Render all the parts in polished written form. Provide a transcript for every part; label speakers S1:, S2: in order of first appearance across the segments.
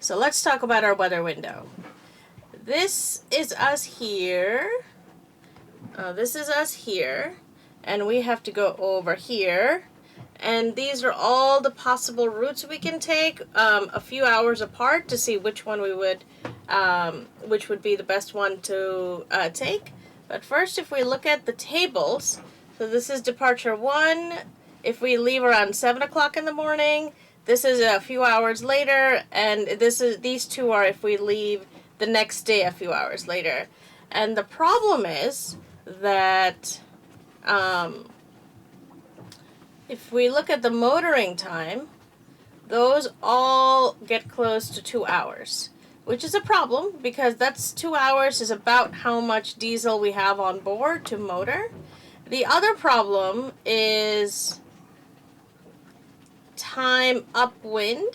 S1: So let's talk about our weather window. This is us here. This is us here. And we have to go over here. And these are all the possible routes we can take, a few hours apart to see which one we would, which would be the best one to take. But first, if we look at the tables, so this is departure 1. If we leave around 7 o'clock in the morning, this is a few hours later, and these two are if we leave the next day a few hours later. And the problem is that if we look at the motoring time, those all get close to 2 hours, which is a problem because that's 2 hours is about how much diesel we have on board to motor. The other problem is time upwind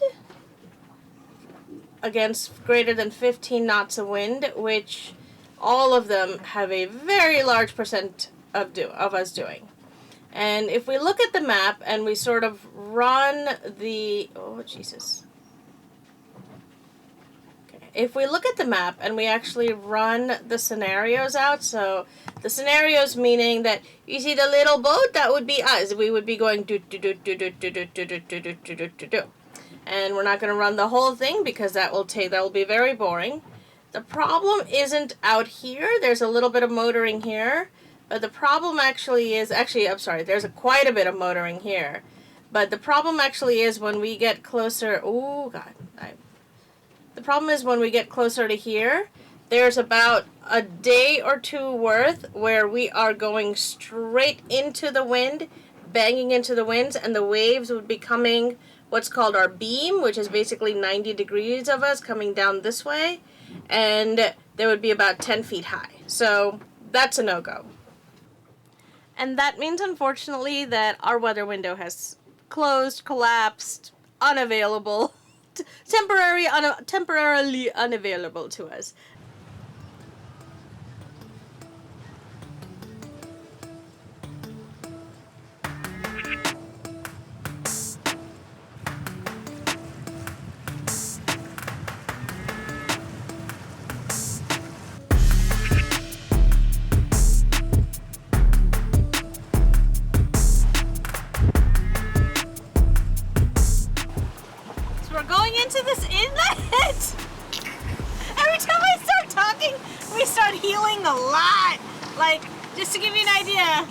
S1: against greater than 15 knots of wind, which all of them have a very large percent of us doing. And if we look at the map and we sort of run the... Oh, Jesus. Okay. If we look at the map and we actually run the scenarios out, so the scenarios meaning that you see the little boat, that would be us. We would be going do. And we're not going to run the whole thing because that will be very boring. The problem isn't out here. There's a little bit of motoring here. But the problem actually is, there's quite a bit of motoring here. But the problem actually is when we get closer, the problem is when we get closer to here, there's about a day or two worth where we are going straight into the wind, banging into the winds, and the waves would be coming what's called our beam, which is basically 90 degrees of us coming down this way, and they would be about 10 feet high. So that's a no-go. And that means, unfortunately, that our weather window has closed, collapsed, unavailable, temporarily unavailable to us. Into this inlet. Every time I start talking, we start healing a lot. Like, just to give you an idea,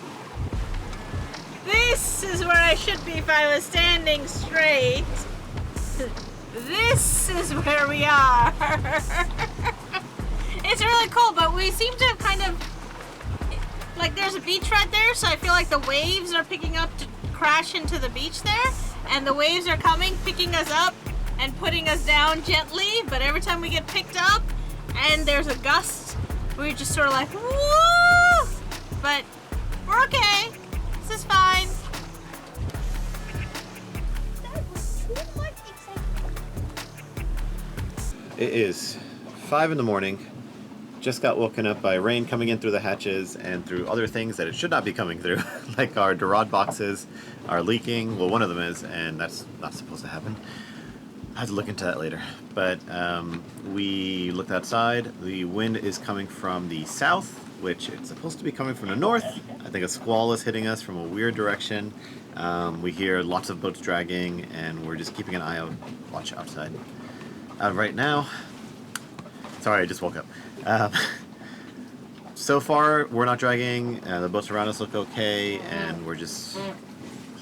S1: this is where I should be if I was standing straight. This is where we are. It's really cool, but we seem to have kind of, like, there's a beach right there, so I feel like the waves are picking up to crash into the beach there, and the waves are coming, picking us up, and putting us down gently, but every time we get picked up and there's a gust, we're just sort of like, woo! But we're okay. This is fine. That was too much excitement.
S2: It is 5 in the morning. Just got woken up by rain coming in through the hatches and through other things that it should not be coming through, like our Dorad boxes are leaking. Well, one of them is, and that's not supposed to happen. I have to look into that later. But we looked outside. The wind is coming from the south, which it's supposed to be coming from the north. I think a squall is hitting us from a weird direction. We hear lots of boats dragging, and we're just keeping an eye out, watch outside. Right now, sorry, I just woke up. So far, we're not dragging. The boats around us look okay, and we're just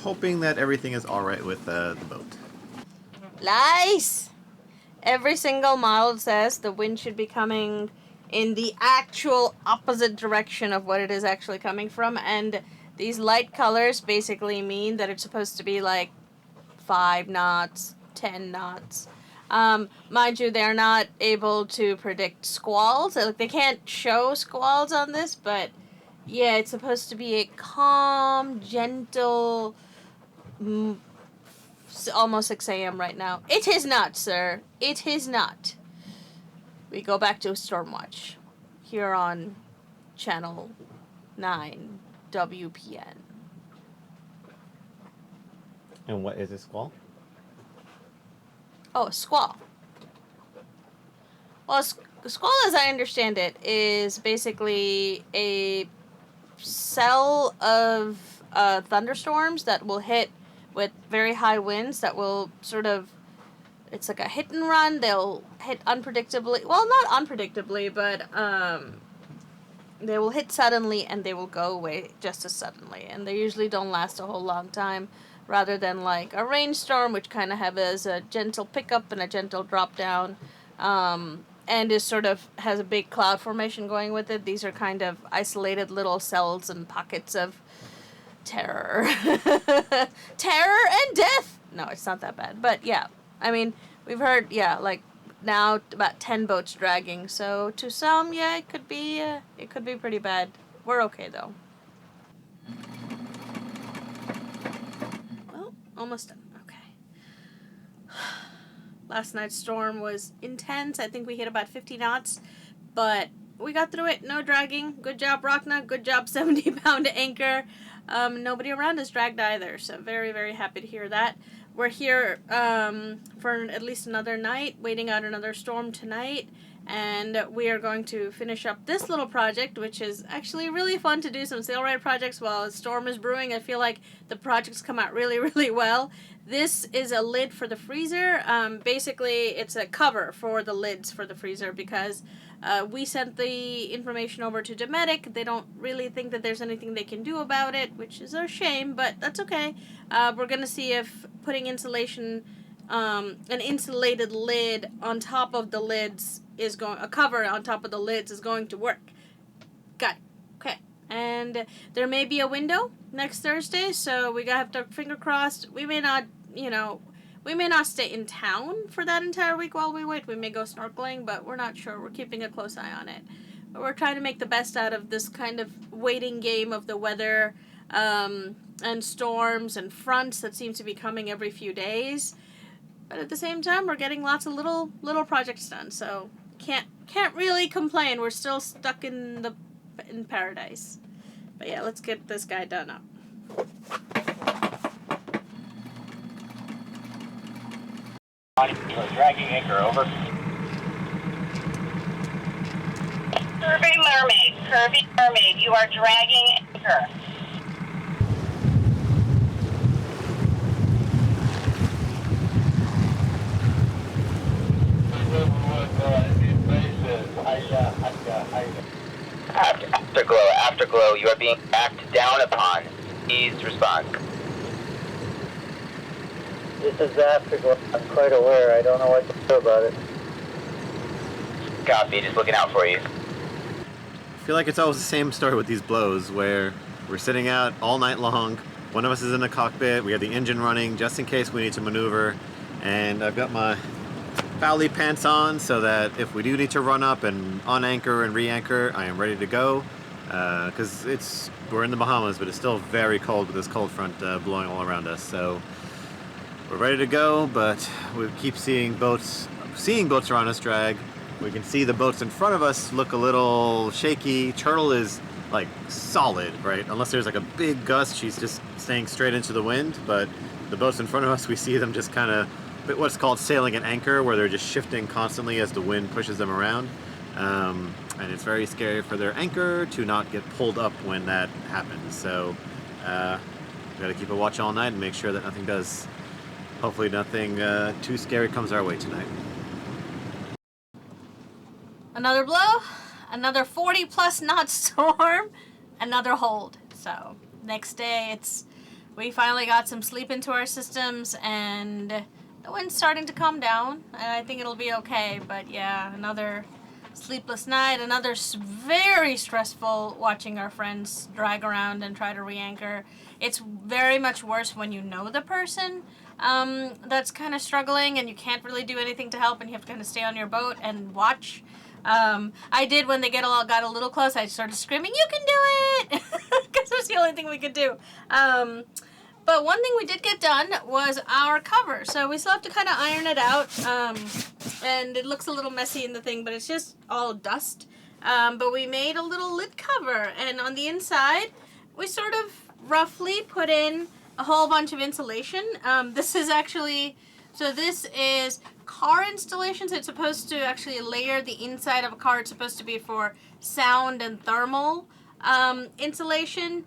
S2: hoping that everything is all right with the boat.
S1: Lies! Every single model says the wind should be coming in the actual opposite direction of what it is actually coming from, and these light colors basically mean that it's supposed to be like 5 knots, 10 knots. Mind you, they're not able to predict squalls. Like, they can't show squalls on this, but yeah, it's supposed to be a calm, gentle, almost 6 a.m. right now. It is not, sir. It is not. We go back to Stormwatch here on Channel 9 WPN.
S2: And what is a squall?
S1: Oh, a squall. Well, a squall, as I understand it, is basically a cell of thunderstorms that will hit with very high winds that will sort of, it's like a hit and run. They'll hit unpredictably. Well, not unpredictably, but they will hit suddenly and they will go away just as suddenly. And they usually don't last a whole long time, rather than like a rainstorm, which kind of has a gentle pickup and a gentle drop down. And is sort of has a big cloud formation going with it. These are kind of isolated little cells and pockets of terror. Terror and death! No, it's not that bad. But yeah, I mean, we've heard, yeah, like now about 10 boats dragging. So to some, yeah, it could be pretty bad. We're okay though. Well, almost done. Okay. Last night's storm was intense. I think we hit about 50 knots, but we got through it. No dragging. Good job, Rockna. Good job, 70-pound anchor. Nobody around us dragged either, so very, very happy to hear that. We're here for at least another night, waiting out another storm tonight, and we are going to finish up this little project, which is actually really fun to do some sail ride projects while a storm is brewing. I feel like the projects come out really, really well. This is a lid for the freezer. Basically, it's a cover for the lids for the freezer because we sent the information over to Dometic. They don't really think that there's anything they can do about it, which is a shame, but that's okay. We're going to see if putting insulation, an insulated lid on top of the lids a cover on top of the lids is going to work. Got it. Okay. And there may be a window next Thursday, so we have to finger crossed. We may not, we may not stay in town for that entire week while we wait. We may go snorkeling, but we're not sure. We're keeping a close eye on it. But we're trying to make the best out of this kind of waiting game of the weather and storms and fronts that seem to be coming every few days. But at the same time, we're getting lots of little projects done, so can't really complain. We're still stuck in paradise. But yeah, let's get this guy done up.
S3: You are dragging anchor, over. Curvy mermaid, you are dragging anchor.
S4: Afterglow, you are being backed down upon. Please respond.
S5: This is Afterglow. I'm quite aware. I don't know what to do about it.
S4: Copy, just looking out for you.
S2: I feel like it's always the same story with these blows where we're sitting out all night long. One of us is in the cockpit. We have the engine running just in case we need to maneuver. And I've got my Fowley pants on so that if we do need to run up and unanchor and re-anchor, I am ready to go. Because we're in the Bahamas, but it's still very cold with this cold front blowing all around us. So we're ready to go, but we keep seeing boats around us drag. We can see the boats in front of us look a little shaky. Turtle is like solid, right? Unless there's like a big gust, she's just staying straight into the wind. But the boats in front of us, we see them just kind of what's called sailing an anchor, where they're just shifting constantly as the wind pushes them around. And it's very scary for their anchor to not get pulled up when that happens. So we got to keep a watch all night and make sure that nothing does. Hopefully nothing too scary comes our way tonight.
S1: Another blow, another 40+ knot storm, another hold. So next day we finally got some sleep into our systems and the wind's starting to calm down and I think it'll be okay. But yeah, another sleepless night, another very stressful watching our friends drag around and try to re-anchor. It's very much worse when you know the person that's kind of struggling and you can't really do anything to help and you have to kind of stay on your boat and watch. I did when they got a little close. I started screaming, "You can do it!" because it was the only thing we could do. But one thing we did get done was our cover. So we still have to kind of iron it out. And it looks a little messy in the thing, but it's just all dust. But we made a little lid cover. And on the inside, we sort of roughly put in a whole bunch of insulation. This is actually So this is car installation. So it's supposed to actually layer the inside of a car. It's supposed to be for sound and thermal insulation.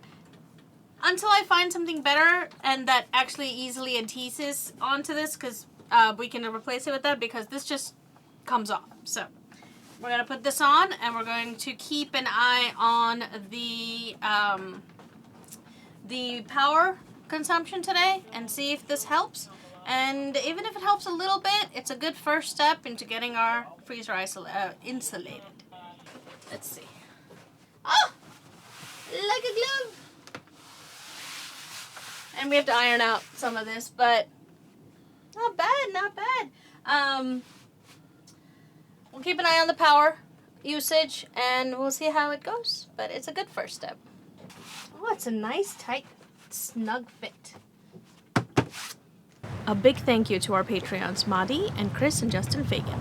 S1: Until I find something better and that actually easily adheses onto this, because we can replace it with that, because this just comes off. So we're going to put this on, and we're going to keep an eye on the power consumption today and see if this helps. And even if it helps a little bit, it's a good first step into getting our freezer insulated. Let's see. Oh! Like a glove! And we have to iron out some of this, but not bad, not bad. We'll keep an eye on the power usage, and we'll see how it goes. But it's a good first step. Oh, it's a nice, tight, snug fit. A big thank you to our Patreons, Madi and Chris and Justin Fagan.